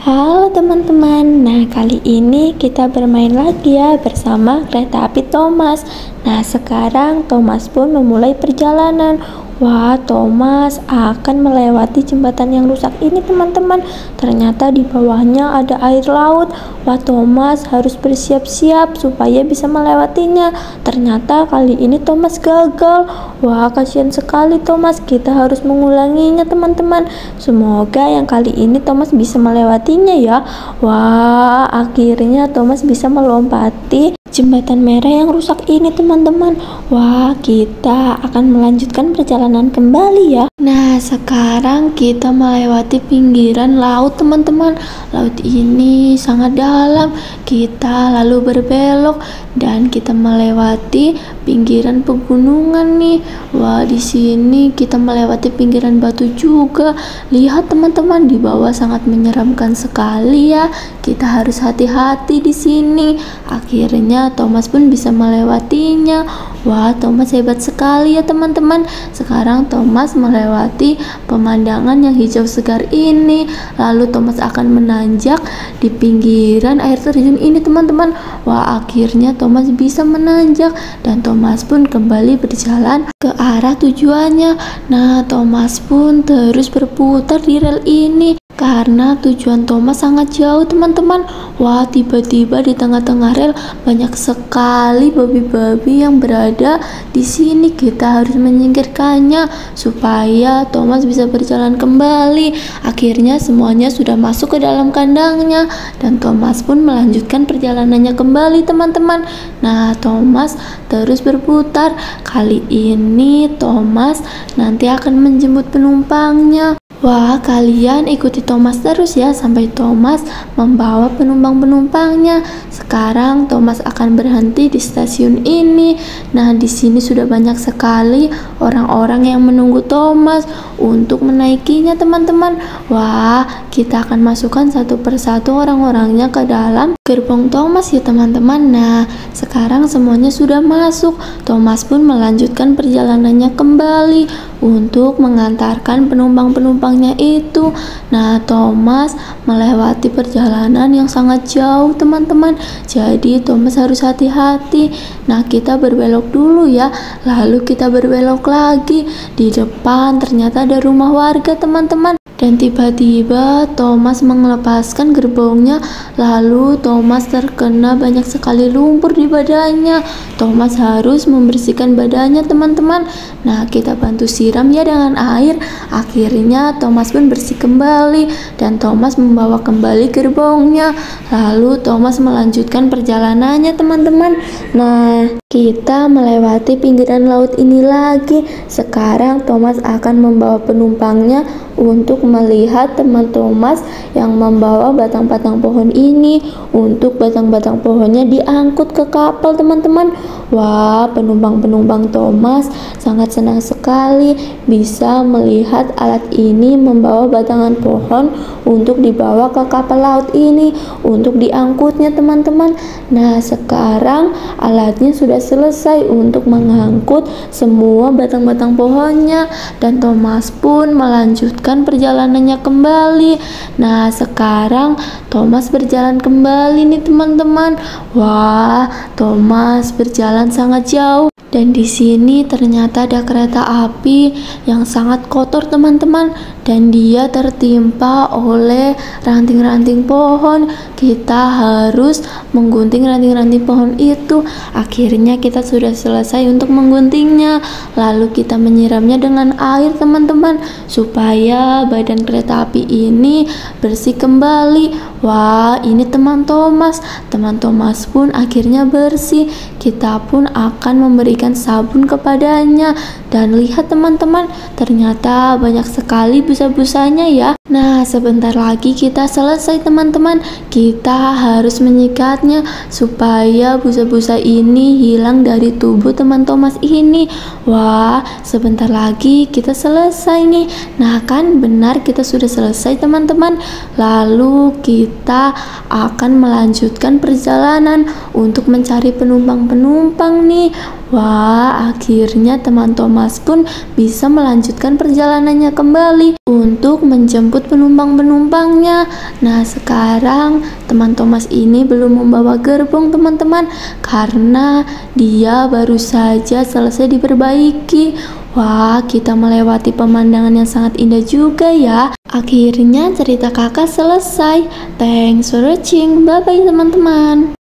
Halo teman-teman, nah kali ini kita bermain lagi ya bersama kereta api Thomas. Nah sekarang Thomas pun memulai perjalanan. Wah, Thomas akan melewati jembatan yang rusak ini teman-teman. Ternyata di bawahnya ada air laut. Wah, Thomas harus bersiap-siap supaya bisa melewatinya. Ternyata kali ini Thomas gagal. Wah, kasihan sekali Thomas, kita harus mengulanginya teman-teman. Semoga yang kali ini Thomas bisa melewatinya ya. Wah, akhirnya Thomas bisa melompati jembatan merah yang rusak ini teman-teman. Wah, kita akan melanjutkan perjalanan kembali ya. Nah sekarang kita melewati pinggiran laut teman-teman. Laut ini sangat dalam. Kita lalu berbelok dan kita melewati pinggiran pegunungan nih. Wah, di sini kita melewati pinggiran batu juga. Lihat teman-teman, di bawah sangat menyeramkan sekali ya. Kita harus hati-hati di sini. Akhirnya Thomas pun bisa melewatinya. Wah, Thomas hebat sekali ya teman-teman. Sekarang Thomas melewati pemandangan yang hijau segar ini. Lalu Thomas akan menanjak di pinggiran air terjun ini teman-teman. Wah, akhirnya Thomas bisa menanjak dan Thomas pun kembali berjalan ke arah tujuannya. Nah, Thomas pun terus berputar di rel ini karena tujuan Thomas sangat jauh teman-teman. Wah, tiba-tiba di tengah-tengah rel banyak sekali babi-babi yang berada di sini. Kita harus menyingkirkannya supaya Thomas bisa berjalan kembali. Akhirnya semuanya sudah masuk ke dalam kandangnya dan Thomas pun melanjutkan perjalanannya kembali teman-teman. Nah, Thomas terus berputar. Kali ini Thomas nanti akan menjemput penumpangnya. Wah, kalian ikuti Thomas terus ya sampai Thomas membawa penumpang-penumpangnya. Sekarang Thomas akan berhenti di stasiun ini. Nah, di sini sudah banyak sekali orang-orang yang menunggu Thomas untuk menaikinya teman-teman. Wah, kita akan masukkan satu persatu orang-orangnya ke dalam gerbong Thomas ya teman-teman. Nah, sekarang semuanya sudah masuk. Thomas pun melanjutkan perjalanannya kembali untuk mengantarkan penumpang-penumpangnya itu. Nah, Thomas melewati perjalanan yang sangat jauh teman-teman. Jadi Thomas harus hati-hati. Nah, kita berbelok dulu ya. Lalu kita berbelok lagi. Di depan ternyata ada rumah warga teman-teman. Dan tiba-tiba Thomas melepaskan gerbongnya. Lalu Thomas terkena banyak sekali lumpur di badannya. Thomas harus membersihkan badannya teman-teman. Nah, kita bantu siram ya dengan air. Akhirnya Thomas pun bersih kembali dan Thomas membawa kembali gerbongnya. Lalu Thomas melanjutkan perjalanannya teman-teman. Nah, kita melewati pinggiran laut ini lagi. Sekarang Thomas akan membawa penumpangnya untuk melihat teman Thomas yang membawa batang-batang pohon ini. Untuk batang-batang pohonnya diangkut ke kapal teman-teman. Wah, penumpang-penumpang Thomas sangat senang sekali bisa melihat alat ini membawa batangan pohon untuk dibawa ke kapal laut ini untuk diangkutnya teman-teman. Nah, sekarang alatnya sudah selesai untuk mengangkut semua batang-batang pohonnya dan Thomas pun melanjutkan perjalanannya kembali. Nah, sekarang Thomas berjalan kembali nih teman-teman. Wah, Thomas berjalan sangat jauh dan di sini ternyata ada kereta api yang sangat kotor teman-teman dan dia tertimpa oleh ranting-ranting pohon. Kita harus menggunting ranting-ranting pohon itu. Akhirnya kita sudah selesai untuk mengguntingnya. Lalu kita menyiramnya dengan air teman-teman supaya badan kereta api ini bersih kembali. Wah, ini teman Thomas. Teman Thomas pun akhirnya bersih. Kita pun akan memberikan sabun kepadanya. Dan lihat teman-teman, ternyata banyak sekali busa-busanya ya. Nah, sebentar lagi kita selesai teman-teman. Kita harus menyikatnya supaya busa-busa ini hilang dari tubuh teman Thomas ini. Wah, sebentar lagi kita selesai nih. Nah, kan benar kita sudah selesai teman-teman. Lalu kita akan melanjutkan perjalanan untuk mencari penumpang-penumpang nih. Wah, akhirnya teman Thomas pun bisa melanjutkan perjalanannya kembali untuk menjemput penumpang-penumpangnya. Nah, sekarang teman Thomas ini belum membawa gerbong, teman-teman, karena dia baru saja selesai diperbaiki. Wah, kita melewati pemandangan yang sangat indah juga ya. Akhirnya cerita kakak selesai. Thanks for watching. Bye-bye teman-teman.